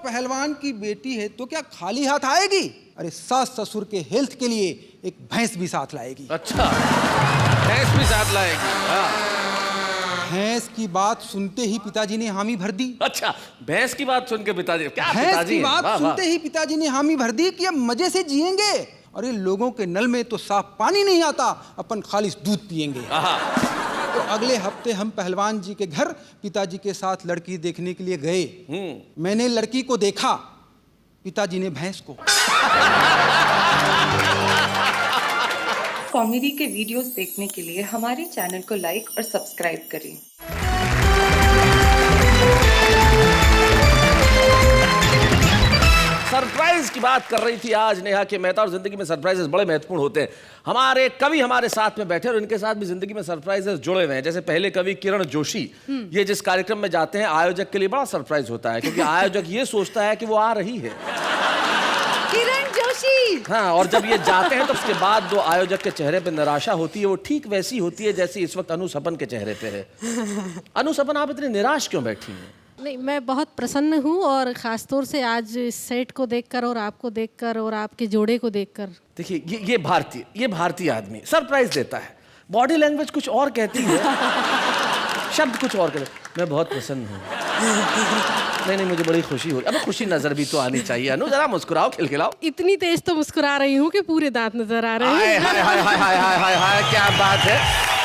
पहलवान की बेटी है तो क्या खाली हाथ आएगी? अरे सास ससुर के हेल्थ के लिए एक भैंस भी साथ लाएगी। अच्छा, भैंस भी साथ लाएगी? हाँ। भैंस की बात सुनते ही पिताजी ने हामी भर दी। अच्छा, भैंस की बात सुन के पिताजी, क्या भैंस पिताजी की बात वाह, सुनते वाह। ही पिताजी ने हामी भर दी कि अब मजे से जिएंगे। अरे लोगों के नल में तो साफ पानी नहीं आता, अपन खालिस दूध पिएंगे। तो अगले हफ्ते हम पहलवान जी के घर पिताजी के साथ लड़की देखने के लिए गए। मैंने लड़की को देखा, पिताजी ने भैंस को। कॉमेडी के वीडियोस देखने के लिए हमारे चैनल को लाइक और सब्सक्राइब करें। सरप्राइज की बात कर रही थी आज नेहा के मेहता, और जिंदगी में सरप्राइजेस बड़े महत्वपूर्ण होते हैं। हमारे कवि हमारे साथ में बैठे और इनके साथ भी जिंदगी में सरप्राइजेस जुड़े हुए हैं। जैसे पहले कवि किरण जोशी, ये जिस कार्यक्रम में जाते हैं आयोजक के लिए बड़ा सरप्राइज होता है, क्योंकि आयोजक ये सोचता है कि वो आ रही है किरण जोशी। हाँ, और जब ये जाते हैं तो उसके बाद जो आयोजक के चेहरे पे निराशा होती है वो ठीक वैसी होती है जैसी इस वक्त अनु सपन के चेहरे पे है। अनु सपन, आप इतनी निराश क्यों बैठी हैं? नहीं, मैं बहुत प्रसन्न हूँ, और खासतौर से आज इस सेट को देखकर और आपको देखकर और आपके जोड़े को देखकर। देखिए, ये भारतीय आदमी सरप्राइज देता है, बॉडी लैंग्वेज कुछ और कहती है, शब्द कुछ और कहते। मैं बहुत प्रसन्न हूँ। नहीं, मुझे बड़ी खुशी हो रही। अब खुशी नजर भी तो आनी चाहिए। अनु, जरा मुस्कुराओ, खिलखिलाओ। इतनी तेज तो मुस्कुरा रही हूँ कि पूरे दांत नजर आ रहे हैं। हाय हाय हाय हाय हाय हाय हाय, क्या बात है।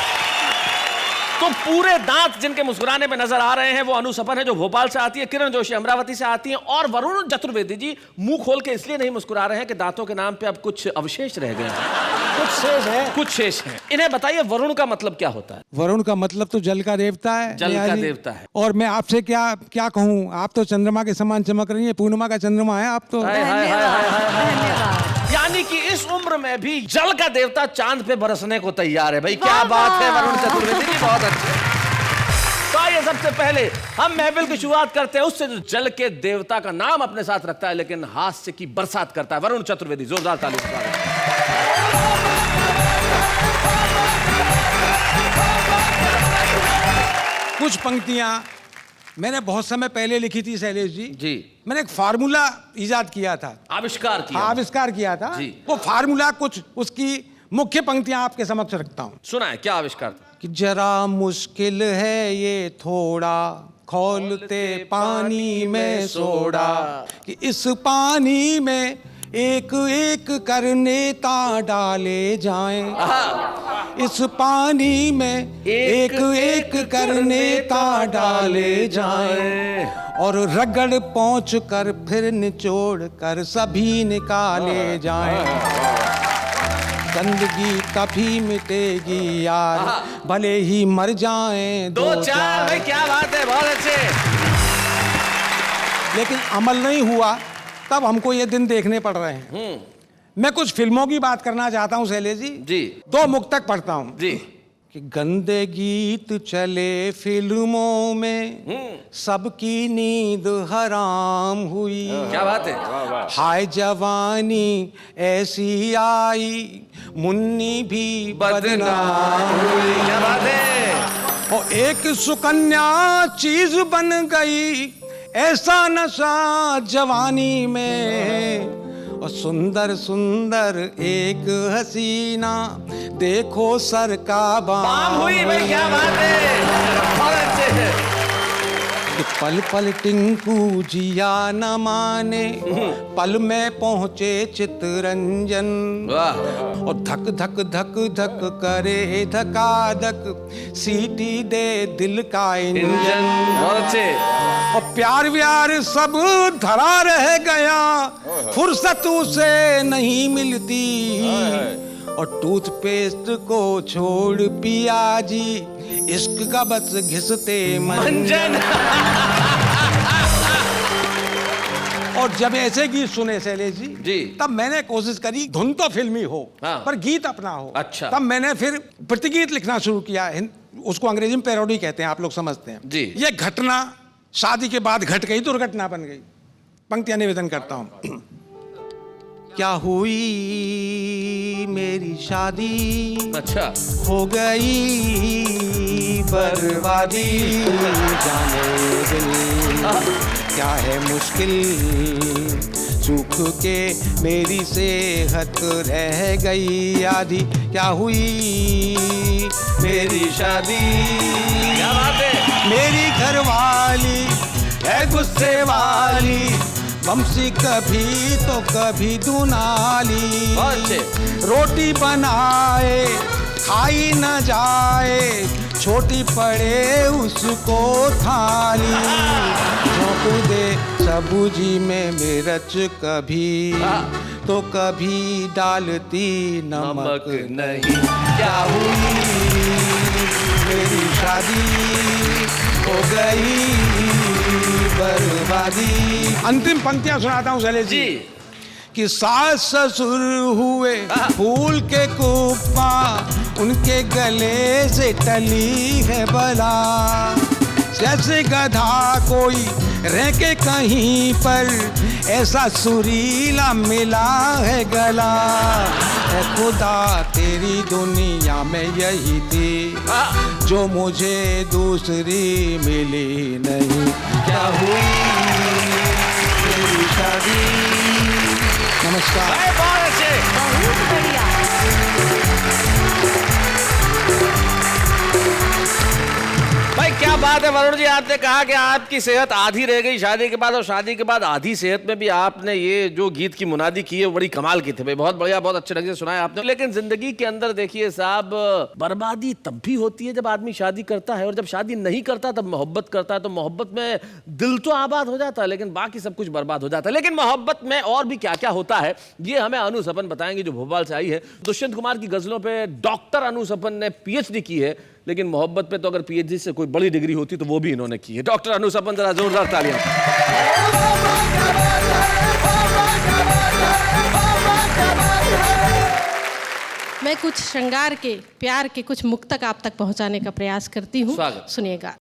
तो पूरे दांत जिनके मुस्कुराने में नजर आ रहे हैं वो अनु सपन है, जो भोपाल से आती है, किरण जोशी अमरावती से आती हैं, और वरुण चतुर्वेदी जी मुंह खोल के इसलिए नहीं मुस्कुरा रहे हैं कि दांतों के नाम पे अब कुछ अवशेष रह गए हैं, कुछ शेष हैं। इन्हें बताइए, वरुण का मतलब क्या होता है? वरुण का मतलब तो जल का देवता है। जल का देवता है। और मैं आपसे क्या कहूँ, आप तो चंद्रमा के समान चमक रही है, पूर्णिमा का चंद्रमा है आप तो। धन्यवाद। यानी कि इस उम्र में भी जल का देवता चांद पे बरसने को तैयार है। भाई क्या बात है वरुण चतुर्वेदी जी, बहुत अच्छे। तो आइए सबसे पहले हम महफिल की शुरुआत करते हैं उससे जो जल के देवता का नाम अपने साथ रखता है लेकिन हास्य की बरसात करता है। वरुण चतुर्वेदी, जोरदार ताली से स्वागत। कुछ पंक्तियां मैंने बहुत समय पहले लिखी थी शैलेश जी। मैंने एक फार्मूला इजाद किया था, आविष्कार किया था जी। वो फार्मूला कुछ उसकी मुख्य पंक्तियां आपके समक्ष रखता हूं। सुना है, क्या आविष्कार था? कि जरा मुश्किल है ये थोड़ा, खौलते पानी में सोडा, कि इस पानी में एक एक कर नेता डाले जाएं, इस पानी में एक एक कर नेता डाले जाएं, और रगड़ पहुंच कर फिर निचोड़ कर सभी निकाले जाएं। गंदगी तभी मिटेगी यार, भले ही मर जाएं दो चार। भाई क्या बात है, बहुत अच्छे। लेकिन अमल नहीं हुआ, तब हमको ये दिन देखने पड़ रहे हैं। मैं कुछ फिल्मों की बात करना चाहता हूँ शैलेश जी। दो मुक्तक पढ़ता हूँ जी। कि गंदे गीत चले फिल्मों में, सबकी नींद हराम हुई। क्या बात है। हाय जवानी ऐसी आई, मुन्नी भी बदनाम हुई। क्या बात है। और एक सुकन्या चीज बन गई, ऐसा नशा जवानी में, और सुंदर सुंदर एक हसीना, देखो सर का बाम हुई। भाई क्या बात है, बहुत अच्छे हैं। पल पल टिंकू जिया न माने, पल में पहुंचे चितरंजन, और धक धक धक धक करे धका धक, सीटी दे दिल का इंजन। बहुत अच्छे। और प्यार व्यार सब धरा रह गया, फुर्सत उसे नहीं मिलती, और टूथपेस्ट को छोड़ पिया जी, इश्क का बस घिसते मंजन। और जब ऐसे गीत सुने शैलेश जी, तब मैंने कोशिश करी धुन तो फिल्मी हो, पर गीत अपना हो। अच्छा। तब मैंने फिर प्रतिगीत लिखना शुरू किया। उसको अंग्रेजी में पैरोडी कहते हैं, आप लोग समझते हैं जी। ये घटना शादी के बाद घट गई, दुर्घटना बन गई। पंक्तियां निवेदन करता हूं। क्या हुई मेरी शादी, अच्छा हो गई बर्बादी। जाने दिल क्या है मुश्किल, सूख के मेरी सेहत रह गई आधी। क्या हुई मेरी शादी, क्या बात है। मेरी घरवाली है गुस्से वाली, बमसी कभी तो कभी दुनाली। बहुत अच्छे। रोटी बनाए खाई न जाए, छोटी पड़े उसको थाली। झोंक दे सब्जी में मिर्च कभी, तो कभी डालती नमक नहीं। क्या हुई मेरी शादी, हो गई बर्बादी। अंतिम पंक्तियां सुनाता हूँ शैलेश जी कि सास ससुर हुए फूल के कुप्पा, उनके गले से टली है बला। जैसे गधा कोई रह के कहीं पर, ऐसा सुरीला मिला है गला। है खुदा तेरी दुनिया में यही थी, जो मुझे दूसरी मिली नहीं। क्या हुई मेरी शादी। नमस्कार। बहुत अच्छे। बहुत बढ़िया। भाई क्या बात है वरुण जी, आपने कहा कि आपकी सेहत आधी रह गई शादी के बाद, और शादी के बाद आधी सेहत में भी आपने ये जो गीत की मुनादी की है बड़ी कमाल की थी भाई। बहुत बढ़िया, बहुत अच्छे ढंग से सुनाया आपने। लेकिन जिंदगी के अंदर देखिए साहब, बर्बादी तब भी होती है जब आदमी शादी करता है, और जब शादी नहीं करता तब मोहब्बत करता है। तो मोहब्बत में दिल तो आबाद हो जाता है, लेकिन बाकी सब कुछ बर्बाद हो जाता है। लेकिन मोहब्बत में और भी क्या क्या होता है, ये हमें अनु सपन बताएंगे, जो भोपाल से आई है। दुष्यंत कुमार की गजलों पे डॉक्टर अनु सपन ने PhD की है, लेकिन मोहब्बत पे तो अगर PhD से कोई बड़ी डिग्री होती तो वो भी इन्होंने की है। डॉक्टर अनु सपन, जरा जोरदार तालियां। मैं कुछ श्रृंगार के, प्यार के कुछ मुक्तक आप तक पहुंचाने का प्रयास करती हूँ। स्वागत। सुनिएगा।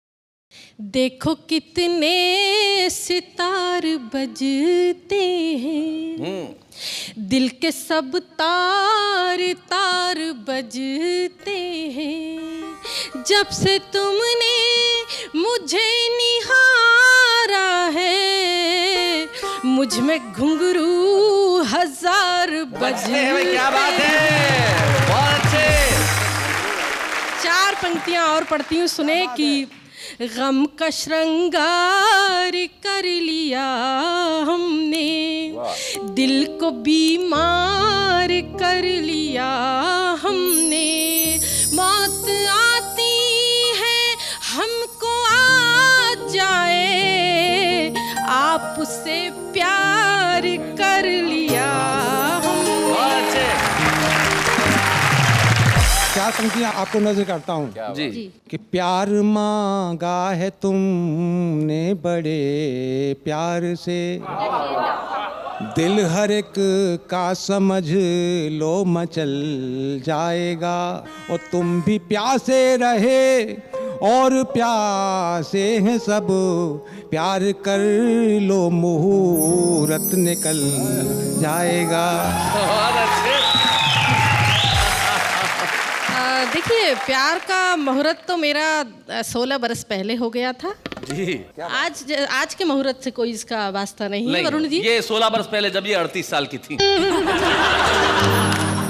देखो कितने सितार बजते हैं, दिल के सब तार तार बजते हैं। जब से तुमने मुझे निहारा है, मुझ में घुंघरू हजार बजते हैं। क्या बात है, बहुत अच्छे। 4 पंक्तियां और पढ़ती हूँ, सुने कि गम का श्रृंगार कर लिया हमने, दिल को बीमार कर लिया हमने। मौत आती है हमको आ जाए, आपसे प्यार कर लिया हमने। चार पंक्तियां आपको नजर करता हूँ जी कि प्यार मांगा है तुमने बड़े प्यार से, दिल हर एक का समझ लो मचल जाएगा। और तुम भी प्यासे रहे और प्यासे हैं सब, प्यार कर लो मुहूर्त निकल जाएगा। देखिए, प्यार का मुहूर्त तो मेरा 16 बरस पहले हो गया था जी। आज के मुहूर्त से कोई इसका वास्ता नहीं है वरुण जी। ये 16 बरस पहले जब ये 38 साल की थी।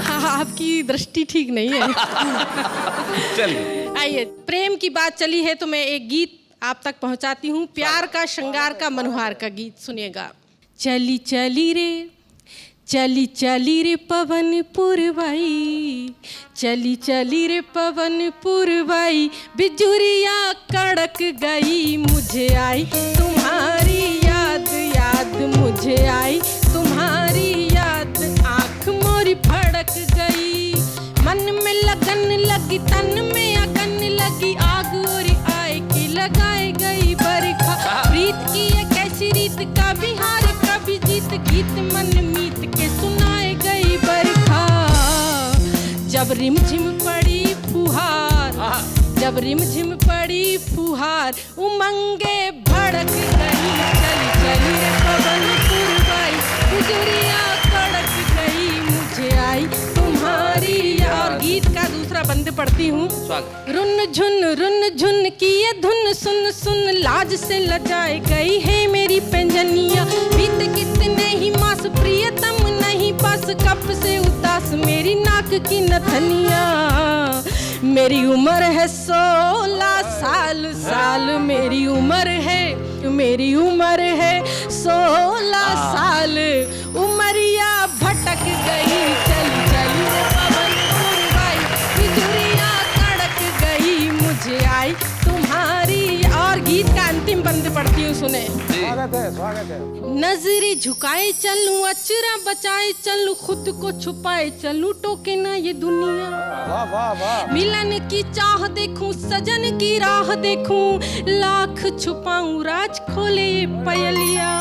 हाँ, आपकी दृष्टि ठीक नहीं है। चलिए, आइए, प्रेम की बात चली है तो मैं एक गीत आप तक पहुंचाती हूँ। प्यार का, श्रृंगार का, मनोहार का गीत सुनिएगा। चली चली रे, चली चली रे पवन पुरवाई, चली चली रे पवन पुरवाई, बिजुरिया कड़क गई। मुझे आई तुम्हारी याद, याद मुझे आई तुम्हारी याद, आँख मोरी फड़क गई। मन में लगन लगी, तन में अगन लगी, आग और आए की लगाई गई बरखा। प्रीत की एक ऐसी रीत, कभी हार कभी जीत, गीत मन मीत के सुनाए गई बरखा। जब रिमझिम पड़ी फुहार, जब रिमझिम पड़ी फुहार, उमंगे भड़क गई। चली चली रे पवन पुरवाई, गुजरिया कड़क गई। पद्य पढ़ती हूँ। स्वागत। रुन झुन की ये धुन सुन सुन लाज से लजाए गई है मेरी पैंजनिया। बीत कितने ही मास प्रियतम नहीं पास, कब से उदास मेरी नाक की नथनिया। मेरी उम्र है 16 साल, मेरी उम्र है 16 साल। उमरिया भटक गई, चली चली रे पवन उड़वाई, बिजुरियाँ कड़क गई, मुझे आई तुम्हारी। और गीत का अंतिम बंद पढ़ती हूँ, सुने। स्वागत है। नजरें झुकाए चलूं, अचरा बचाए चलूं, खुद को छुपाए चलूं, टोके ना ये दुनिया। वाह वाह वाह। मिलन की चाह देखूं, सजन की राह देखूं, लाख छुपाऊं राज खोले ये पयलिया।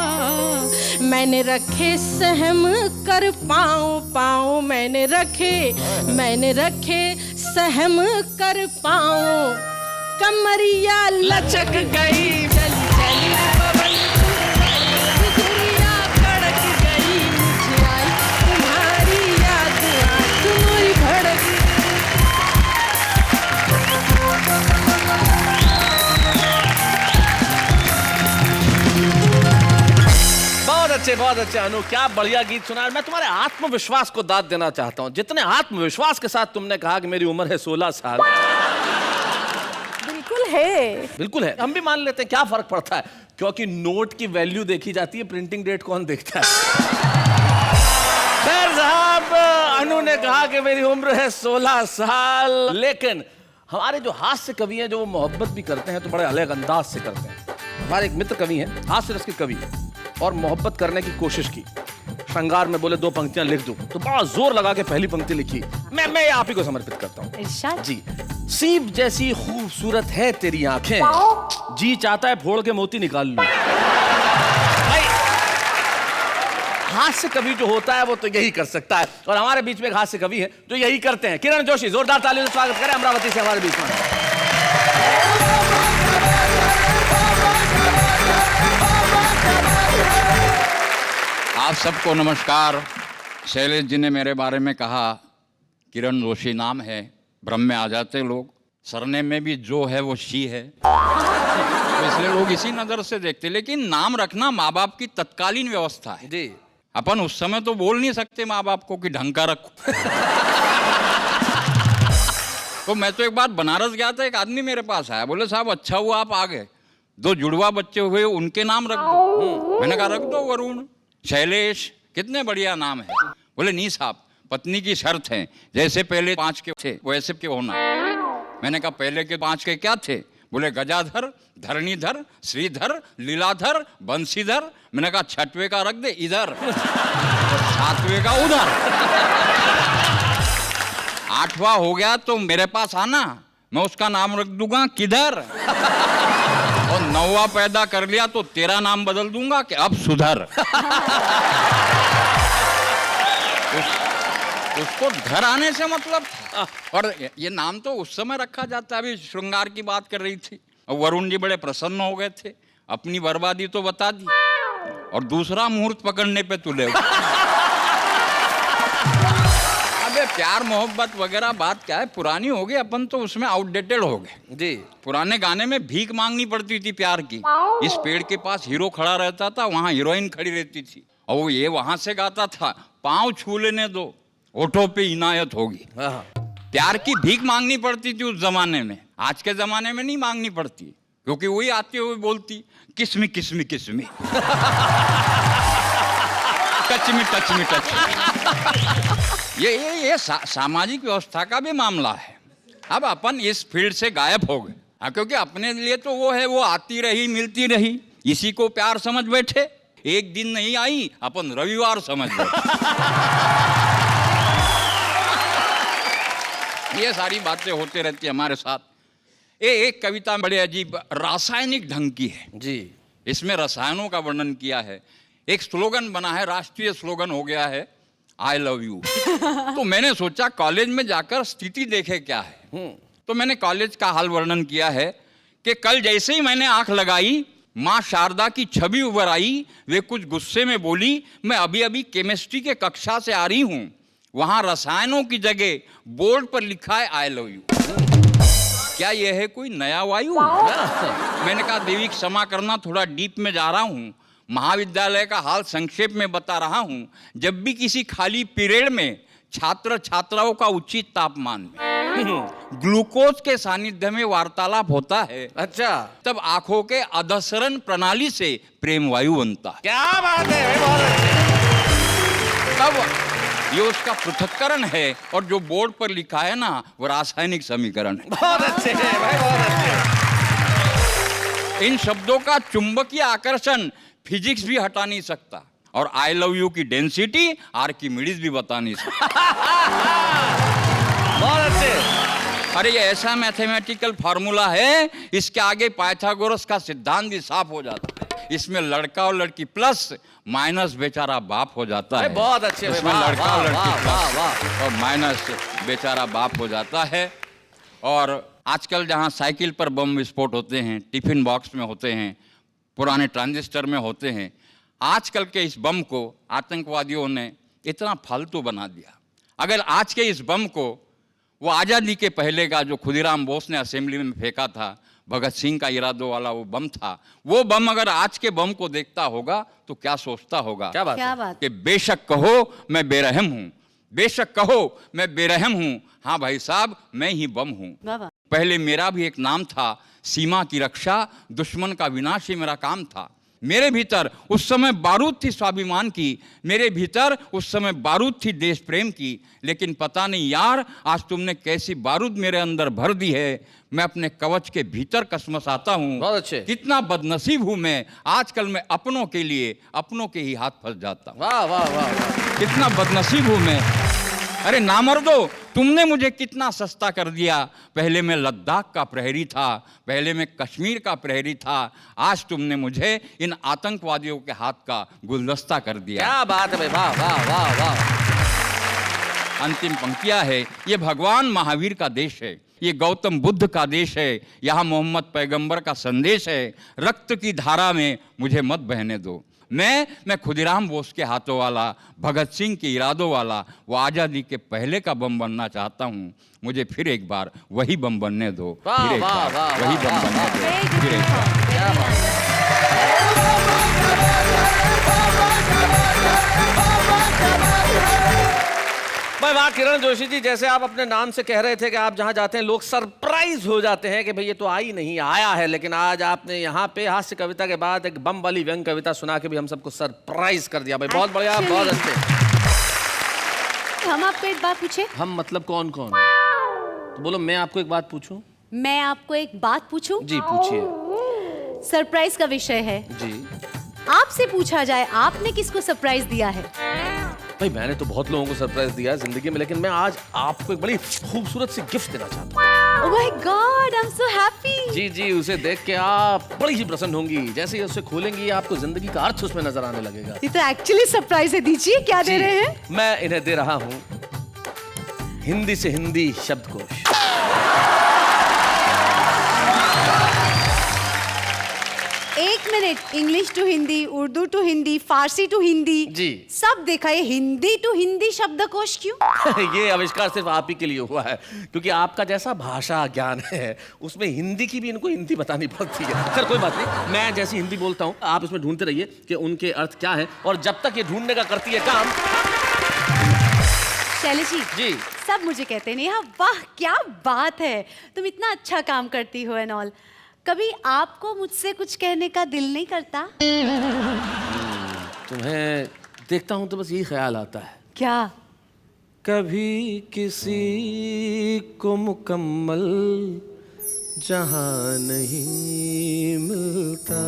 मैंने रखे सहम कर पाँव, मैंने रखे सहम कर पाँव, कमरिया लचक गई, चली चली पवन बिजुरियाँ कड़क गई, मुझे आई तुम्हारी याद, आँख मोरी भड़क। बहुत अच्छे अनु, क्या बढ़िया गीत सुना। मैं तुम्हारे आत्मविश्वास को दाद देना चाहता हूँ। जितने आत्मविश्वास के साथ तुमने कहा कि मेरी उम्र है 16 साल। बिल्कुल है, हम भी मान लेते हैं, क्या फर्क पड़ता है, क्योंकि नोट की वैल्यू देखी जाती है, प्रिंटिंग डेट कौन देखता है। खैर साहब, अनु ने कहा कि मेरी उम्र है 16 साल, लेकिन हमारे जो हास्य कवि हैं, जो वो मोहब्बत भी करते हैं तो बड़े अलग अंदाज से करते हैं। हमारे एक मित्र कवि हैं, हास्य रस के कवि हैं, और मोहब्बत करने की कोशिश की। श्रृंगार में बोले 2 पंक्तियां लिख दूं, तो बड़ा जोर लगा के पहली पंक्ति लिखी। मैं आप ही को समर्पित करता हूं जी। सीप जैसी खूबसूरत है तेरी आंखें, जी चाहता है फोड़ के मोती निकाल लूं। भाई, हास्य कवि जो होता है वो तो यही कर सकता है, और हमारे बीच में एक हास्य कवि है जो यही करते हैं। किरण जोशी, जोरदार तालियों से स्वागत करें अमरावती से हमारे बीच में। आप सबको नमस्कार। शैलेश जी ने मेरे बारे में कहा किरण जोशी नाम है, भ्रम में आ जाते लोग। सरनेम में भी जो है वो शी है, तो इसलिए लोग इसी नजर से देखते। लेकिन नाम रखना माँ बाप की तत्कालीन व्यवस्था है जी। अपन उस समय तो बोल नहीं सकते माँ बाप को कि ढंग का रखो। तो मैं तो एक बार बनारस गया था, एक आदमी मेरे पास आया, बोले साहब अच्छा हुआ आप आ गए, 2 जुड़वा बच्चे हुए उनके नाम रख दो। मैंने कहा रख दो, वरुण, शैलेश, कितने बढ़िया नाम है। बोले नहीं साहब, पत्नी की शर्त है, जैसे पहले 5 के थे वैसे के होना। मैंने कहा पहले के 5 के क्या थे? बोले गजाधर, धरणीधर, श्रीधर, लीलाधर, बंशीधर। मैंने कहा 6वें का रख दे इधर, 7वें का उधर, 8वां हो गया तो मेरे पास आना, मैं उसका नाम रख दूंगा किधर, और 9वां पैदा कर लिया तो तेरा नाम बदल दूंगा कि अब सुधर। उसको घर आने से मतलब था। और ये नाम तो उस समय रखा जाता है। अभी श्रृंगार की बात कर रही थी, और वरुण जी बड़े प्रसन्न हो गए थे, अपनी बर्बादी तो बता दी, और दूसरा मुहूर्त पकड़ने पे तुले। अबे प्यार मोहब्बत वगैरह बात क्या है, पुरानी हो गई, अपन तो उसमें आउटडेटेड हो गए जी। पुराने गाने में भीख मांगनी पड़ती थी प्यार की। इस पेड़ के पास हीरो खड़ा रहता था, वहां हीरोइन खड़ी रहती थी, और वो ये वहां से गाता था, पाँव छू लेने दो, ओठों पे इनायत होगी। प्यार की भीख मांगनी पड़ती थी उस जमाने में। आज के जमाने में नहीं मांगनी पड़ती, क्योंकि वही आते हुए बोलती kiss me kiss me kiss me, touch me touch me touch. ये सामाजिक व्यवस्था का भी मामला है। अब अपन इस फील्ड से गायब हो गए, क्योंकि अपने लिए तो वो है, वो आती रही मिलती रही, इसी को प्यार समझ बैठे। एक दिन नहीं आई, अपन रविवार समझ बैठे। ये सारी बातें होते रहती है हमारे साथ। एक कविता बड़े अजीब रासायनिक ढंग की है जी। इसमें रसायनों का वर्णन किया है। एक स्लोगन बना है, राष्ट्रीय स्लोगन हो गया है, आई लव यू। तो मैंने सोचा कॉलेज में जाकर स्थिति देखे क्या है। तो मैंने कॉलेज का हाल वर्णन किया है कि कल जैसे ही मैंने आंख लगाई, माँ शारदा की छवि उभर आई। वे कुछ गुस्से में बोली, मैं अभी अभी केमिस्ट्री के कक्षा से आ रही हूँ, वहां रसायनों की जगह बोर्ड पर लिखा है आई लव यू। क्या यह है कोई नया वायु? मैंने कहा देवी क्षमा करना, थोड़ा डीप में जा रहा हूँ। महाविद्यालय का हाल संक्षेप में बता रहा हूँ। जब भी किसी खाली पीरियड में छात्र छात्राओं का उचित तापमान में ग्लूकोज के सानिध्य में वार्तालाप होता है, अच्छा, तब आंखों के अधसरण प्रणाली से प्रेम वायु बनता है। क्या बात है भाई, बहुत अच्छे। तब ये उसका पृथक्करण है, और जो बोर्ड पर लिखा है ना वो रासायनिक समीकरण है। बहुत अच्छे है भाई, बहुत अच्छे। इन शब्दों का चुंबकीय आकर्षण फिजिक्स भी हटा नहीं सकता, और आई लव यू की डेंसिटी आर्किमिडीज भी बता नहीं सकता। बहुत अच्छे। अरे ये ऐसा मैथमेटिकल फार्मूला है, इसके आगे पाइथागोरस का सिद्धांत भी साफ हो जाता है। इसमें लड़का और लड़की प्लस माइनस बेचारा बाप हो जाता है। बहुत अच्छे। इसमें लड़का और लड़की प्लस और माइनस बेचारा बाप हो जाता है। और आजकल जहाँ साइकिल पर बम विस्फोट होते हैं, टिफिन बॉक्स में होते हैं, पुराने ट्रांजिस्टर में होते हैं, आजकल के इस बम को आतंकवादियों ने इतना फालतू बना दिया। अगर आज के इस बम को वो आज़ादी के पहले का जो खुदीराम बोस ने असेंबली में फेंका था, भगत सिंह का इरादों वाला वो बम था, वो बम अगर आज के बम को देखता होगा तो क्या सोचता होगा? क्या बात है? कि बेशक कहो मैं बेरहम हूँ, बेशक कहो मैं बेरहम हूँ, हाँ भाई साहब मैं ही बम हूँ। पहले मेरा भी एक नाम था, सीमा की रक्षा, दुश्मन का विनाश ही मेरा काम था। मेरे भीतर उस समय बारूद थी स्वाभिमान की, मेरे भीतर उस समय बारूद थी देश प्रेम की, लेकिन पता नहीं यार आज तुमने कैसी बारूद मेरे अंदर भर दी है। मैं अपने कवच के भीतर कसमसाता हूँ। बहुत अच्छे। कितना बदनसीब हूँ मैं, आजकल मैं अपनों के लिए अपनों के ही हाथ फंस जाता हूँ। वाह वाह वाह वाह, कितना बदनसीब हूँ मैं। अरे नामर्दो, तुमने मुझे कितना सस्ता कर दिया। पहले मैं लद्दाख का प्रहरी था, पहले मैं कश्मीर का प्रहरी था, आज तुमने मुझे इन आतंकवादियों के हाथ का गुलदस्ता कर दिया। क्या बात है भाई, वाह वाह वाह वाह। अंतिम पंक्तियां है, ये भगवान महावीर का देश है, ये गौतम बुद्ध का देश है, यहाँ मोहम्मद पैगंबर का संदेश है। रक्त की धारा में मुझे मत बहने दो। मैं खुदीराम बोस के हाथों वाला, भगत सिंह के इरादों वाला, वो आज़ादी के पहले का बम बनना चाहता हूँ। मुझे फिर एक बार वही बम बनने दो, फिर एक बार वही बम बनने दो, फिर एक बार। क्या बात है। भाई वाह किरण जोशी जी, जैसे आप अपने नाम से कह रहे थे कि आप जहां जाते हैं लोग सरप्राइज हो जाते हैं कि भाई ये तो आई नहीं आया है, लेकिन आज आपने यहाँ पे हास्य कविता के बाद एक बम वाली व्यंग कविता सुना के भी हम सबको सरप्राइज कर दिया। भाई बहुत बढ़िया, बहुत अच्छे। हम आपको एक बात पूछे? हम मतलब कौन कौन? तो बोलो मैं आपको एक बात पूछूं। मैं आपको एक बात पूछूं? जी पूछिए। सरप्राइज का विषय है जी। आपसे पूछा जाए, आपने किसको सरप्राइज दिया है? भाई मैंने तो बहुत लोगों को सरप्राइज दिया है जिंदगी में, लेकिन मैं आज आपको एक बड़ी खूबसूरत सी गिफ्ट देना चाहता हूँ। Oh my god, I am so happy. जी जी, उसे देख के आप बड़ी ही प्रसन्न होंगी। जैसे ही उसे खोलेंगी आपको जिंदगी का अर्थ उसमें नजर आने लगेगा। ये तो एक्चुअली सरप्राइज है। दीजिए, क्या दे रहे हैं? मैं इन्हें दे रहा हूँ हिंदी से हिंदी शब्दकोश। एक minute, English to Hindi, Urdu to Hindi, Farsi to Hindi, जी सब देखा। ये हिंदी टू हिंदी शब्दकोश क्यों? ये आविष्कार सिर्फ आप ही के लिए हुआ है, क्योंकि आपका जैसा भाषा ज्ञान है उसमें हिंदी की भी इनको हिंदी बतानी पड़ती है। खैर कोई बात नहीं, मैं जैसी हिंदी बोलता हूँ आप इसमें ढूंढते रहिए कि उनके अर्थ क्या है, और जब तक ये ढूंढने का करती है काम। शैलेश जी, सब मुझे कहते नहीं, हाँ वाह क्या बात है, तुम इतना अच्छा काम करती हो एंड ऑल। कभी आपको मुझसे कुछ कहने का दिल नहीं करता? तुम्हें देखता हूँ तो बस यही ख्याल आता है। क्या? कभी किसी को मुकम्मल जहां नहीं मिलता,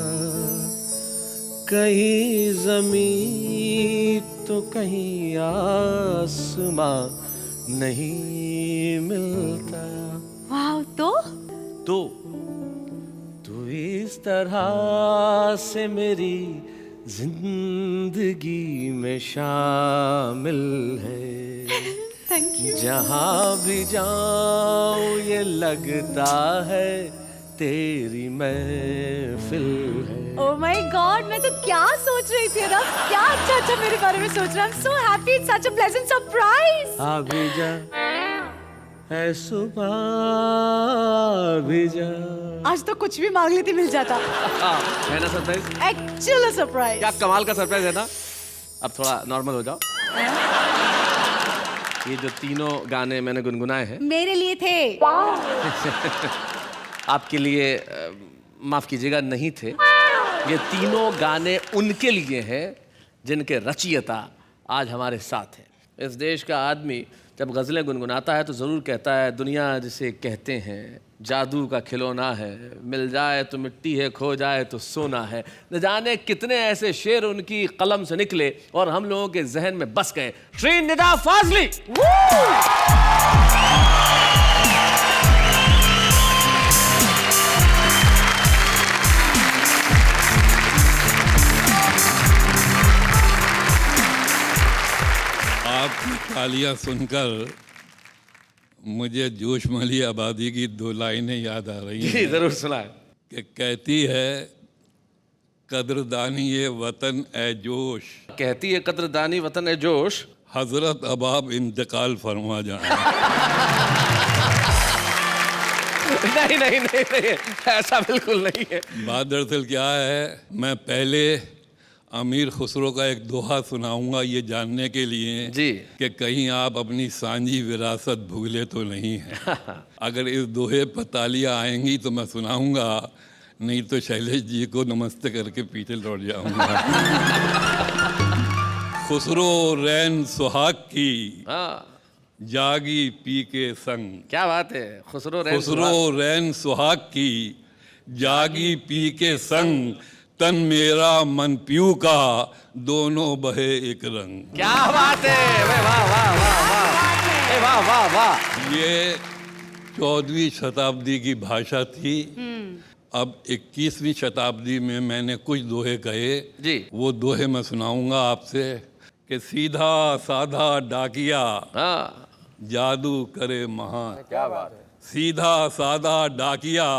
कहीं ज़मीं तो कहीं आसमां नहीं मिलता। वाह, तो तू इस तरह से मेरी जिंदगी में शामिल है। Thank you. जहाँ भी जाऊँ ये लगता है तेरी महफिल है। ओह माय गॉड, मैं तो क्या सोच रही थी ना, क्या अच्छा अच्छा मेरे बारे में सोच रहा। I am so happy, it's such a pleasant surprise. आ भी जा है सुबह भी जा। आज तो कुछ भी मांग लेती मिल जाता। है ना सरप्राइज? Actual surprise. क्या कमाल का सरप्राइज है ना। अब थोड़ा नॉर्मल हो जाओ। ये जो तीनों गाने मैंने गुनगुनाए हैं मेरे लिए थे। आपके लिए माफ कीजिएगा नहीं थे। ये तीनों गाने उनके लिए हैं जिनके रचयिता आज हमारे साथ हैं। इस देश का आदमी जब गज़लें गुनगुनाता है तो ज़रूर कहता है दुनिया जिसे कहते हैं जादू का खिलौना है, मिल जाए तो मिट्टी है, खो जाए तो सोना है। न जाने कितने ऐसे शेर उनकी कलम से निकले और हम लोगों के जहन में बस गए। श्री निदा फाजली। आपकी तालियां सुनकर मुझे जोश मली आबादी की 2 लाइनें याद आ रही जी हैं जरूर सुनाए। कि कहती है कदरदानी ये वतन ए जोश, कहती है कदरदानी वतन है जोश, हजरत अब आप इंतकाल फरमा जाए। नहीं नहीं नहीं नहीं, ऐसा बिल्कुल नहीं है। बात दरअसल क्या है, मैं पहले अमीर खुसरो का एक दोहा सुनाऊंगा ये जानने के लिए जी कि कहीं आप अपनी सांझी विरासत भूले तो नहीं है। अगर इस दोहे पर तालियां आएंगी तो मैं सुनाऊंगा, नहीं तो शैलेश जी को नमस्ते करके पीछे लौट जाऊंगा। खुसरो रैन सुहाग की जागी पी के संग। क्या बात है। खुसरो रैन सुहाग की जागी पी के संग, तन मेरा मन पीऊ का दोनों बहे एक रंग। क्या बात है। वाह वाह वाह वाह वाह वाह वाह। ये 14वीं शताब्दी की भाषा थी। अब 21वीं शताब्दी में मैंने कुछ दोहे कहे जी। वो दोहे मैं सुनाऊंगा आपसे कि सीधा साधा डाकिया जादू करे महान। क्या बात है। सीधा साधा डाकिया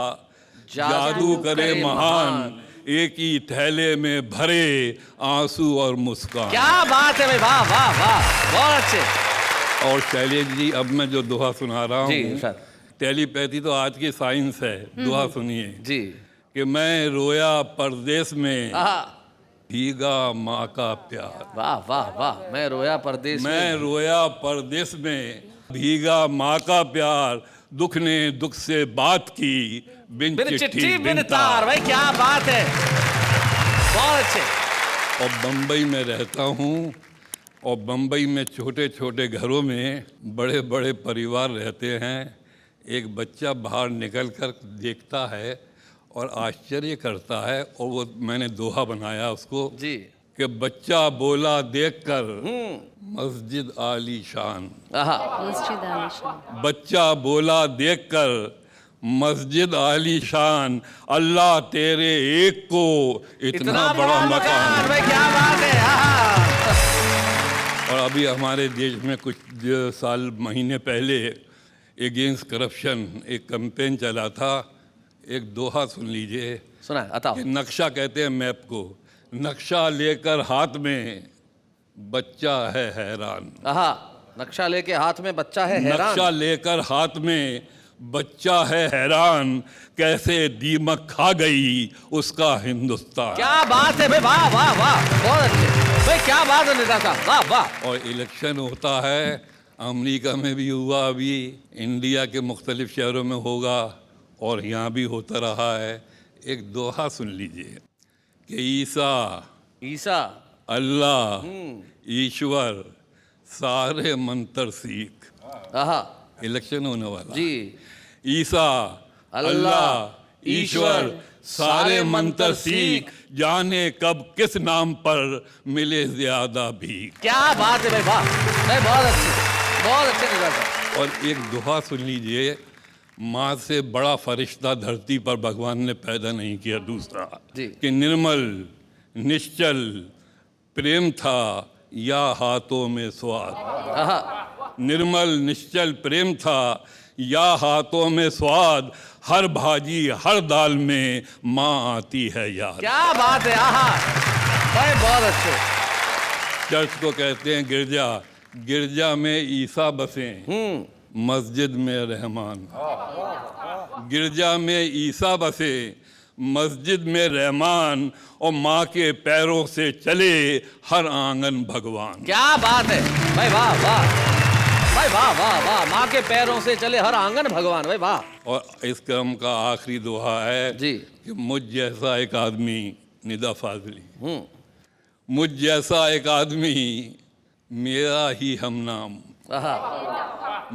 जादू करे महान, एक ही थैले में भरे आंसू और मुस्कान। क्या बात है भाई, वाह वाह वाह, बहुत अच्छे। और शैलेश जी अब मैं जो दोहा सुना रहा हूँ, टेलीपैथी तो आज की साइंस है। दोहा सुनिए जी। कि मैं रोया परदेश में भीगा माँ का प्यार। वाह वाह वाह। मैं रोया परदेश में, मैं रोया परदेश में भीगा माँ का प्यार, दुख ने दुख से बात की बिन चिट्ठी बिन तार। भाई क्या बात है, बहुत अच्छे। और बम्बई में रहता हूँ और बम्बई में छोटे छोटे घरों में बड़े बड़े परिवार रहते हैं। एक बच्चा बाहर निकल कर देखता है और आश्चर्य करता है, और वो मैंने दोहा बनाया उसको जी कि बच्चा बोला देखकर मस्जिद आलीशान। बच्चा बोला देखकर मस्जिद आलीशान, अल्लाह तेरे एक को इतना बड़ा मकान। भाई क्या बात है। और अभी हमारे देश में कुछ साल महीने पहले अगेंस्ट करप्शन एक कैंपेन चला था। एक दोहा सुन लीजिए। सुना आता। नक्शा कहते हैं मैप को। नक्शा लेकर हाथ में बच्चा है हैरान। नक्शा लेके हाथ में बच्चा है हैरान। नक्शा लेकर हाथ में बच्चा है हैरान, कैसे दीमक खा गई उसका हिंदुस्तान। क्या बात है भाई, वाह वाह वाह, बहुत अच्छे भाई, क्या बात है नेता साहब, वाह वाह। और इलेक्शन होता है, अमेरिका में भी हुआ, अभी इंडिया के मुख्तलिफ शहरों में होगा और यहाँ भी होता रहा है। एक दोहा सुन लीजिए कि ईसा अल्लाह ईश्वर सारे मंत्र सीख। इलेक्शन होने वाला जी। ईसा अल्लाह ईश्वर सारे मंत्र सीख, जाने कब किस नाम पर मिले ज्यादा भी। क्या बात है भाई, वाह भाई, बहुत अच्छे, बहुत अच्छे नेता साहब। और एक दोहा सुन लीजिए, माँ से बड़ा फरिश्ता धरती पर भगवान ने पैदा नहीं किया। दूसरा कि निर्मल निश्चल प्रेम था या हाथों में स्वाद। निर्मल निश्चल प्रेम था या हाथों में स्वाद, हर भाजी हर दाल में माँ आती है याद। क्या बात है। भाई बहुत अच्छे। चर्च को कहते हैं गिरजा, गिरजा में ईसा बसे, मस्जिद में रहमान। गिरजा में ईसा बसे, मस्जिद में रहमान, और माँ के पैरों से चले हर आंगन भगवान। क्या बात है भाई, वाह वाह भाई, वाह वाह वाह, माँ के पैरों से चले हर आंगन भगवान, भाई वाह। और इस क्रम का आखिरी दोहा है जी कि मुझ जैसा एक आदमी, निदा फाजली, मुझ जैसा एक आदमी मेरा ही हमनाम,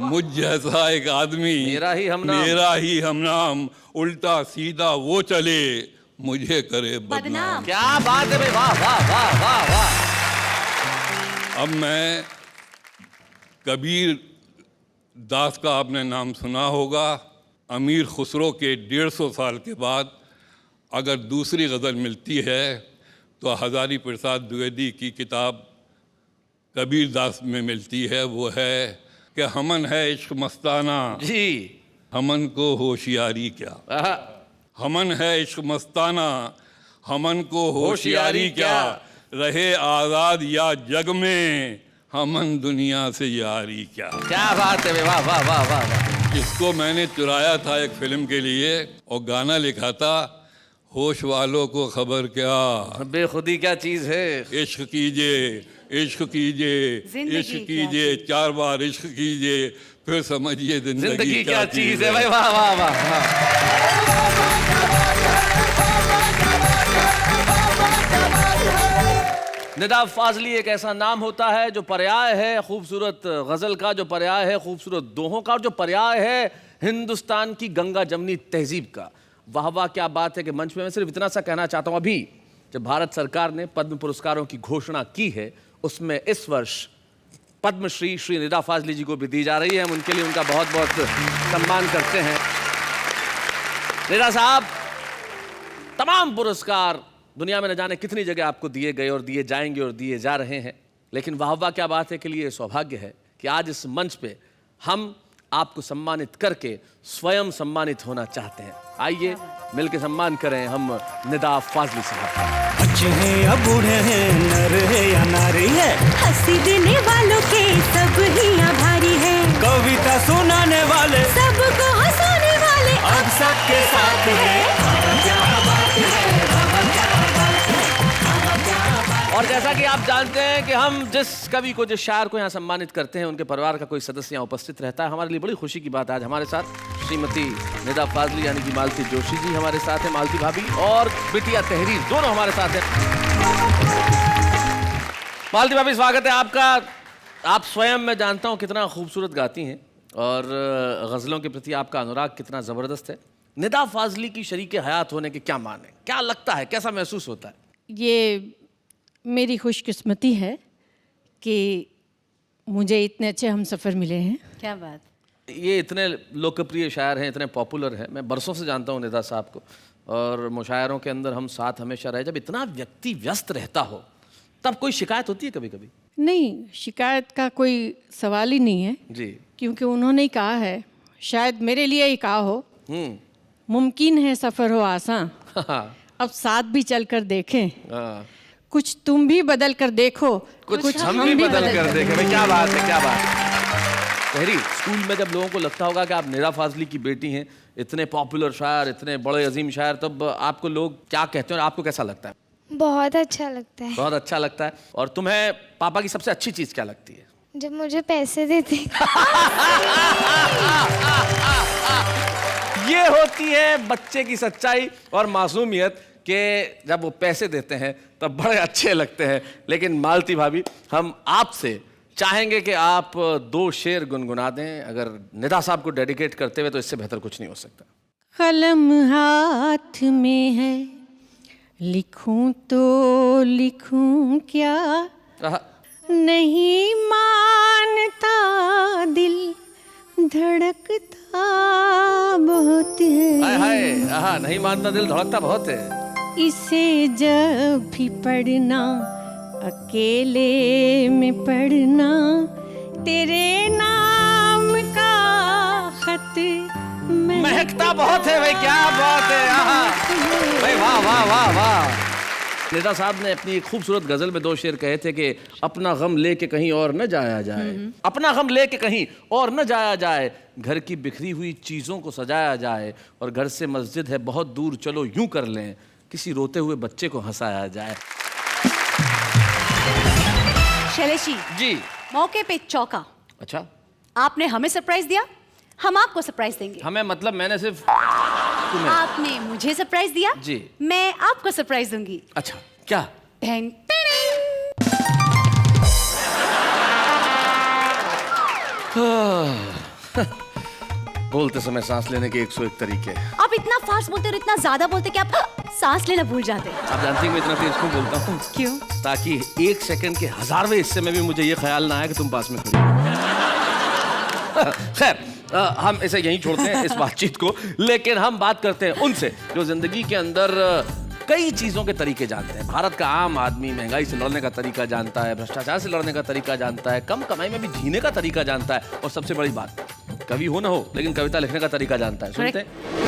मुझ जैसा एक आदमी मेरा ही हमनाम, उल्टा सीधा वो चले मुझे करे बदनाम। क्या बात है भाई, वाह वाह वाह वाह वाह। अब मैं कबीर दास का आपने नाम सुना होगा। अमीर खुसरो के 150 साल के बाद अगर दूसरी गज़ल मिलती है तो हज़ारी प्रसाद द्विवेदी की किताब कबीर दास में मिलती है। वो है कि हमन है इश्क मस्ताना जी, हमन को होशियारी क्या, हमन है इश्क मस्ताना हमन को होशियारी क्या, रहे आज़ाद या जग में हमन दुनिया से यारी क्या। क्या बात है, वाह वाह वाह वाह वाह। इसको मैंने चुराया था एक फिल्म के लिए और गाना लिखा था, होश वालों को खबर क्या, बेखुदी क्या चीज है, इश्क कीजिए इश्क कीजिए इश्क कीजिए, 4 बार इश्क कीजिए, फिर समझिए जिंदगी क्या चीज है। भाई वाह वाह वाह। निदा फाजली एक ऐसा नाम होता है जो पर्याय है खूबसूरत गजल का, जो पर्याय है खूबसूरत दोहों का, और जो पर्याय है हिंदुस्तान की गंगा जमनी तहजीब का। वाह वाह क्या बात है कि मंच में मैं सिर्फ इतना सा कहना चाहता हूँ, अभी जब भारत सरकार ने पद्म पुरस्कारों की घोषणा की है उसमें इस वर्ष पद्मश्री श्री निदा फाजली जी को भी दी जा रही है। हम उनके लिए उनका बहुत बहुत सम्मान करते हैं। निदा साहब, तमाम पुरस्कार दुनिया में न जाने कितनी जगह आपको दिए गए और दिए जाएंगे और दिए जा रहे हैं, लेकिन वाह वाह क्या बात है के लिए सौभाग्य है कि आज इस मंच पे हम आपको सम्मानित करके स्वयं सम्मानित होना चाहते हैं। आइए मिलकर सम्मान करें हम निदा फाजली साहब। बच्चे हैं या बूढ़े हैं, नर है या नारी है, हंसी देने वालों के सब ही आभारी है, कविता सुनाने वाले सबको हंसाने वाले अब सबके साथ है। और जैसा कि आप जानते हैं कि हम जिस कवि को, जिस शायर को यहाँ सम्मानित करते हैं उनके परिवार का कोई सदस्य यहाँ उपस्थित रहता है। हमारे लिए बड़ी खुशी की बात है आज हमारे साथ श्रीमती निदा फाजली यानी कि मालती जोशी जी हमारे साथ हैं, मालती भाभी, और बिटिया तहरीर दोनों हमारे साथ हैं। मालती भाभी, स्वागत है आपका। आप स्वयं, मैं जानता हूँ, कितना खूबसूरत गाती हैं और गज़लों के प्रति आपका अनुराग कितना ज़बरदस्त है। निदा फाजली की शरीक हयात होने के क्या मान है, क्या लगता है, कैसा महसूस होता है? ये मेरी खुशकिस्मती है कि मुझे इतने अच्छे हमसफ़र मिले हैं। क्या बात। ये इतने लोकप्रिय शायर हैं, इतने पॉपुलर हैं, मैं बरसों से जानता हूँ निदा साहब को, और मुशायरों के अंदर हम साथ हमेशा रहे। जब इतना व्यक्ति व्यस्त रहता हो तब कोई शिकायत होती है कभी कभी? नहीं, शिकायत का कोई सवाल ही नहीं है जी, क्योंकि उन्होंने ही कहा है, शायद मेरे लिए ही कहा हो, मुमकिन है सफ़र हो आसान, अब साथ भी चल कर देखें, कुछ तुम भी बदल कर देखो, कुछ हम भी बदल कर देखें। भाई क्या बात है, क्या बात है। तहरीर, स्कूल में जब लोगों को लगता होगा कि आप निदा फाजली की बेटी हैं, इतने पॉपुलर शायर, इतने बड़े अजीम शायर, तब आपको लोग क्या कहते हैं और आपको कैसा लगता है? बहुत अच्छा लगता है। बहुत अच्छा लगता है। और तुम्हें पापा की सबसे अच्छी चीज़ क्या लगती है? जब मुझे पैसे देते। ये होती है बच्चे की सच्चाई और मासूमियत कि जब वो पैसे देते हैं तब बड़े अच्छे लगते हैं। लेकिन मालती भाभी, हम आपसे चाहेंगे कि आप 2 शेर गुनगुना दें, अगर निदा साहब को डेडिकेट करते हुए, तो इससे बेहतर कुछ नहीं हो सकता। कलम हाथ में है, लिखूं तो लिखूं क्या, नहीं मानता दिल, धड़कता बहुत है। हाय हाय, नहीं मानता दिल, धड़कता बहुत है। इसे जब भी पढ़ना, अकेले में पढ़ना, तेरे नाम का खत महकता बहुत है। भाई क्या बात है, भाई वाह वाह वाह वाह। नेता साहब ने अपनी एक खूबसूरत गजल में 2 शेर कहे थे कि अपना गम लेके कहीं और न जाया जाए, अपना गम लेके कहीं और न जाया जाए, घर की बिखरी हुई चीजों को सजाया जाए, और घर से मस्जिद है बहुत दूर चलो यूं कर लें, किसी रोते हुए बच्चे को हंसाया जाए। शैलेश जी मौके पे चौका। अच्छा, आपने हमें सरप्राइज दिया, हम आपको सरप्राइज देंगे। हमें मतलब मैंने सिर्फ तुम्हें। आपने मुझे सरप्राइज दिया जी, मैं आपको सरप्राइज दूंगी। अच्छा क्या? Ten ten. बोलते समय सांस लेने के 101 तरीके। आप इतना फास्ट बोलते और इतना ज्यादा बोलते कि आप सांस लेना भूल जाते हैं। आप जानती हैं मैं इतना तेज क्यों बोलता हूँ? क्यों? ताकि 1 सेकंड के 1000वें हिस्से में भी मुझे ये ख्याल ना आए कि तुम पास में खड़ी हो। खैर, हम इसे यहीं छोड़ते हैं इस बातचीत को, लेकिन हम बात करते हैं उनसे जो जिंदगी के अंदर कई चीजों के तरीके जानते हैं। भारत का आम आदमी महंगाई से लड़ने का तरीका जानता है, भ्रष्टाचार से लड़ने का तरीका जानता है, कम कमाई में भी जीने का तरीका जानता है, और सबसे बड़ी बात, कवि हो ना हो लेकिन कविता लिखने का तरीका जानता है। सुनते हैं।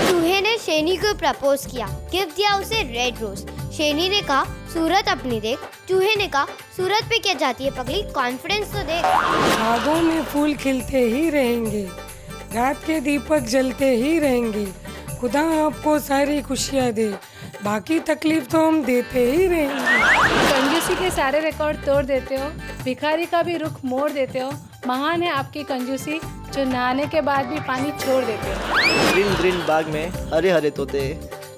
चूहे ने शेनी को प्रपोज किया, गिफ्ट दिया उसे रेड रोज। शेनी ने कहा सूरत अपनी देख, चूहे ने कहा सूरत पे क्या जाती है पगली, कॉन्फिडेंस तो देख। बागों में फूल खिलते ही रहेंगे, रात के दीपक जलते ही रहेंगे, खुदा आपको सारी खुशियाँ दे, बाकी तकलीफ तो हम देते ही रहेंगे। कंजूसी के सारे रिकॉर्ड तोड़ देते हो, भिखारी का भी रुख मोड़ देते हो, महान है आपकी कंजूसी जो नहाने के बाद भी पानी छोड़ देते हो। ग्रीन ग्रीन बाग में हरे हरे तोते,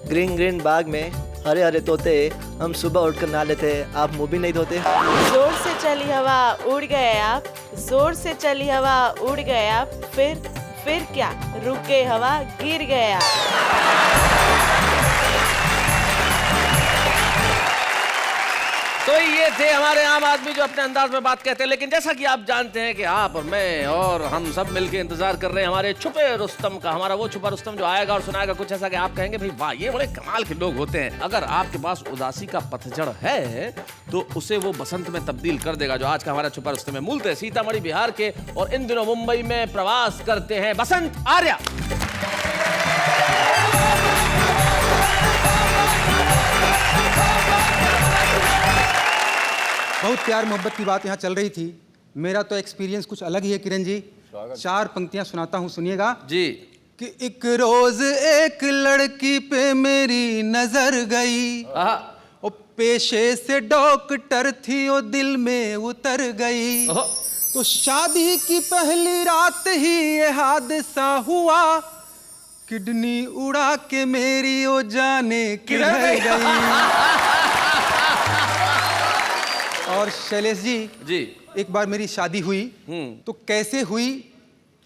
ग्रीन ग्रीन बाग में हरे हरे तोते, हम सुबह उठकर नहा लेते, आप मुँह भी नहीं धोते। जोर से चली हवा उड़ गए आप, जोर से चली हवा उड़ गए आप, फिर क्या रुक गए हवा गिर गए आप। तो ये थे हमारे आम आदमी जो अपने अंदाज में बात कहते हैं, लेकिन जैसा कि आप जानते हैं कि आप और मैं और हम सब मिलके इंतजार कर रहे हैं हमारे छुपे रुस्तम का। हमारा वो छुपा रुस्तम जो आएगा और सुनाएगा कुछ ऐसा कि आप कहेंगे भाई वाह ये बड़े कमाल के लोग होते हैं। अगर आपके पास उदासी का पतझड़ है तो उसे वो बसंत में तब्दील कर देगा, जो आज का हमारा छुपा रुस्तम है। मूलतः सीतामढ़ी बिहार के और इन दिनों मुंबई में प्रवास करते हैं बसंत आर्या। बहुत प्यार मोहब्बत की बात यहाँ चल रही थी। मेरा तो एक्सपीरियंस कुछ अलग ही है किरण जी। 4 पंक्तियाँ सुनाता हूँ, सुनिएगा जी। कि एक रोज एक लड़की पे मेरी नजर गई, ओ पेशे से डॉक्टर थी, ओ दिल में उतर गई, तो शादी की पहली रात ही ये हादसा हुआ, किडनी उड़ा के मेरी ओ जाने किधर गई। और शैलेश जी, एक बार मेरी शादी हुई, तो कैसे हुई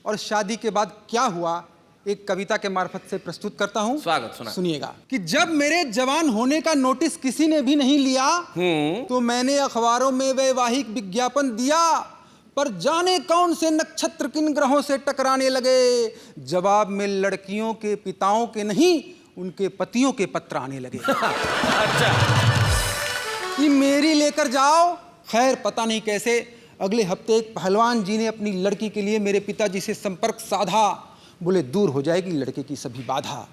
और शादी के बाद क्या हुआ एक कविता के मार्फत से प्रस्तुत करता हूं। स्वागत, सुनिएगा कि जब मेरे जवान होने का नोटिस किसी ने भी नहीं लिया तो मैंने अखबारों में वैवाहिक विज्ञापन दिया, पर जाने कौन से नक्षत्र किन ग्रहों से टकराने लगे, जवाब में लड़कियों के पिताओं के नहीं उनके पतियों के पत्र आने लगे। अच्छा, कि मेरी लेकर जाओ। खैर पता नहीं कैसे अगले हफ्ते एक पहलवान जी ने अपनी लड़की के लिए मेरे पिताजी से संपर्क साधा। बोले दूर हो जाएगी लड़के की सभी बाधा।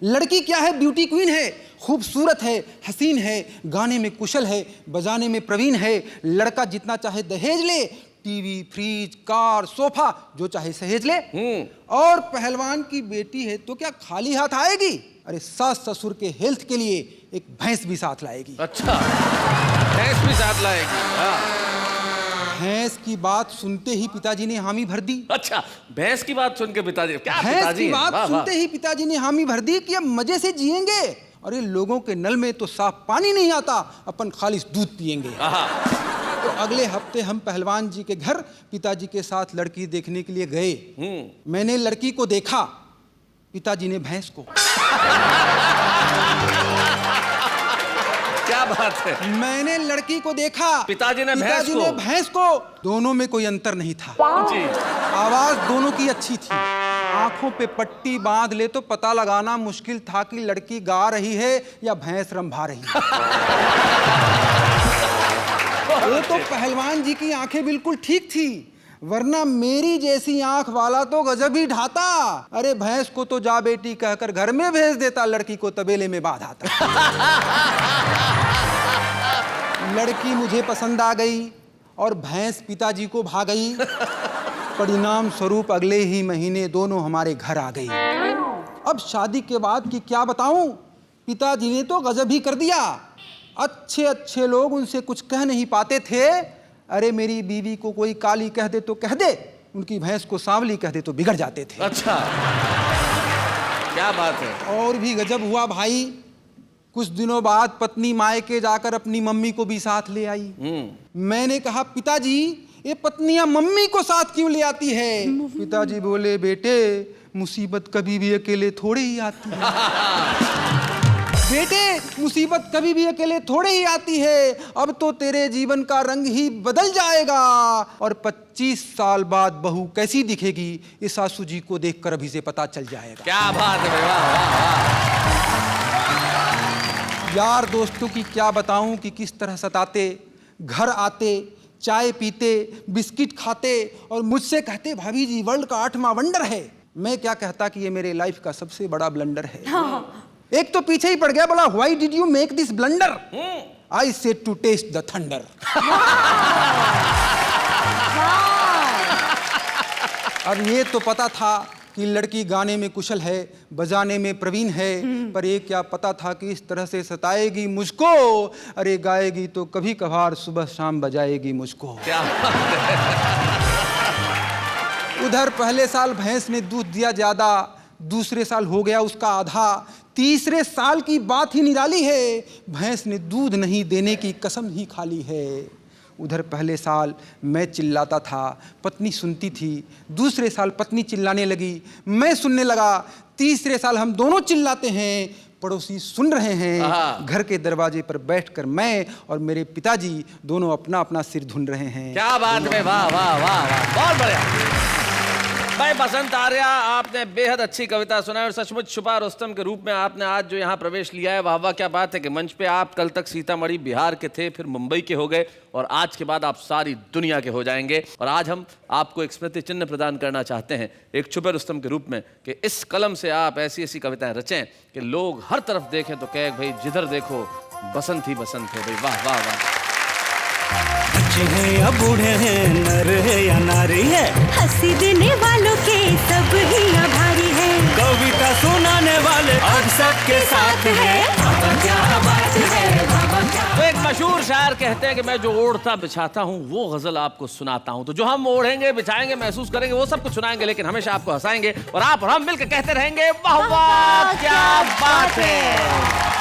लड़की क्या है, ब्यूटी क्वीन है, खूबसूरत है, हसीन है, गाने में कुशल है, बजाने में प्रवीण है। लड़का जितना चाहे दहेज ले, टीवी, फ्रिज, कार, सोफा जो चाहे सहेज ले। और पहलवान की बेटी है तो क्या खाली हाथ आएगी? अरे सास ससुर के हेल्थ के लिए एक भैंस भी साथ लाएगी। अच्छा, भैंस भी साथ लाएगी। भैंस की बात सुनते ही पिताजी ने हामी भर दी। अच्छा, भैंस की बात सुन के पिताजी, क्या भैंस पिताजी की बात सुनते ही पिताजी ने हामी भर दी कि अब मजे से जिएंगे। अरे लोगों के नल में तो साफ पानी नहीं आता, अपन खालिस दूध पिएंगे। तो अगले हफ्ते हम पहलवान जी के घर पिताजी के साथ लड़की देखने के लिए गए। मैंने लड़की को देखा, पिताजी ने भैंस को। क्या बात है। मैंने लड़की को देखा, पिताजी ने भैंस को। दोनों में कोई अंतर नहीं था जी। आवाज दोनों की अच्छी थी। आंखों पे पट्टी बांध ले तो पता लगाना मुश्किल था कि लड़की गा रही है या भैंस रंभा रही है। वो तो पहलवान जी की आंखें बिल्कुल ठीक थी, वरना मेरी जैसी आंख वाला तो गजब ही ढाता। अरे भैंस को तो जा बेटी कहकर घर में भेज देता, लड़की को तबेले में बांध आता। लड़की मुझे पसंद आ गई और भैंस पिताजी को भा गई। परिणाम स्वरूप अगले ही महीने दोनों हमारे घर आ गई। अब शादी के बाद की क्या बताऊं, पिताजी ने तो गजब ही कर दिया। अच्छे अच्छे लोग उनसे कुछ कह नहीं पाते थे। अरे मेरी बीवी को कोई काली कह दे तो कह दे, उनकी भैंस को सांवली कह दे तो बिगड़ जाते थे। अच्छा, क्या बात है। और भी गजब हुआ भाई, कुछ दिनों बाद पत्नी मायके जाकर अपनी मम्मी को भी साथ ले आई। मैंने कहा पिताजी ये पत्नियां मम्मी को साथ क्यों ले आती है? पिताजी बोले बेटे मुसीबत कभी भी अकेले थोड़े ही आती है। बेटे मुसीबत कभी भी अकेले थोड़े ही आती है, अब तो तेरे जीवन का रंग ही बदल जाएगा और 25 साल बाद बहू कैसी दिखेगी ये सासू जी को देखकर अभी से पता चल जाएगा। क्या बात है, वाह। यार दोस्तों की क्या बताऊं कि किस तरह सताते, घर आते, चाय पीते, बिस्किट खाते और मुझसे कहते भाभी जी वर्ल्ड का 8वां वंडर है। मैं क्या कहता कि ये मेरे लाइफ का सबसे बड़ा ब्लंडर है। एक तो पीछे ही पड़ गया, बोला why did you make this blunder? I said to test the thunder. अब ये तो पता था कि लड़की गाने में कुशल है, बजाने में प्रवीण है, पर ये क्या पता था कि इस तरह से सताएगी मुझको। अरे गाएगी तो कभी कभार सुबह शाम बजाएगी मुझको। क्या उधर पहले साल भैंस ने दूध दिया ज्यादा, दूसरे साल हो गया उसका आधा, तीसरे साल की बात ही निराली है, भैंस ने दूध नहीं देने की कसम ही खा ली है। उधर पहले साल मैं चिल्लाता था, पत्नी सुनती थी, दूसरे साल पत्नी चिल्लाने लगी, मैं सुनने लगा, तीसरे साल हम दोनों चिल्लाते हैं, पड़ोसी सुन रहे हैं। घर के दरवाजे पर बैठकर मैं और मेरे पिताजी दोनों अपना अपना सिर धुन रहे हैं। क्या बात है, वाह वाह वाह, बहुत बढ़िया। भाई बसंत आर्य, आपने बेहद अच्छी कविता सुनाई और सचमुच छुपा रुस्तम के रूप में आपने आज जो यहाँ प्रवेश लिया है, वाह वाह। क्या बात है कि मंच पे आप कल तक सीतामढ़ी बिहार के थे, फिर मुंबई के हो गए और आज के बाद आप सारी दुनिया के हो जाएंगे। और आज हम आपको एक स्मृति चिन्ह प्रदान करना चाहते हैं एक छुपे रुस्तम के रूप में कि इस कलम से आप ऐसी ऐसी कविताएं रचें कि लोग हर तरफ देखें तो कहे भाई जिधर देखो बसंत ही बसंत है। भाई वाह वाह वाह। बच्चे हैं या बूढ़े हैं, नर है या नारी है, हंसी देने वालों के सब ही आभारी है, कविता सुनाने वाले अब सबके साथ है। क्या बात है, तो एक मशहूर शायर कहते हैं कि मैं जो ओढ़ता बिछाता हूँ वो गजल आपको सुनाता हूँ। तो जो हम ओढ़ेंगे बिछाएंगे महसूस करेंगे वो सब कुछ सुनाएंगे, लेकिन हमेशा आपको हंसाएंगे और आप और हम मिलकर कहते रहेंगे वाह वाह क्या बात है।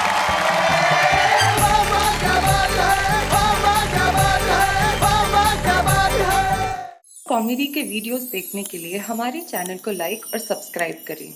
कॉमेडी के वीडियोस देखने के लिए हमारे चैनल को लाइक और सब्सक्राइब करें।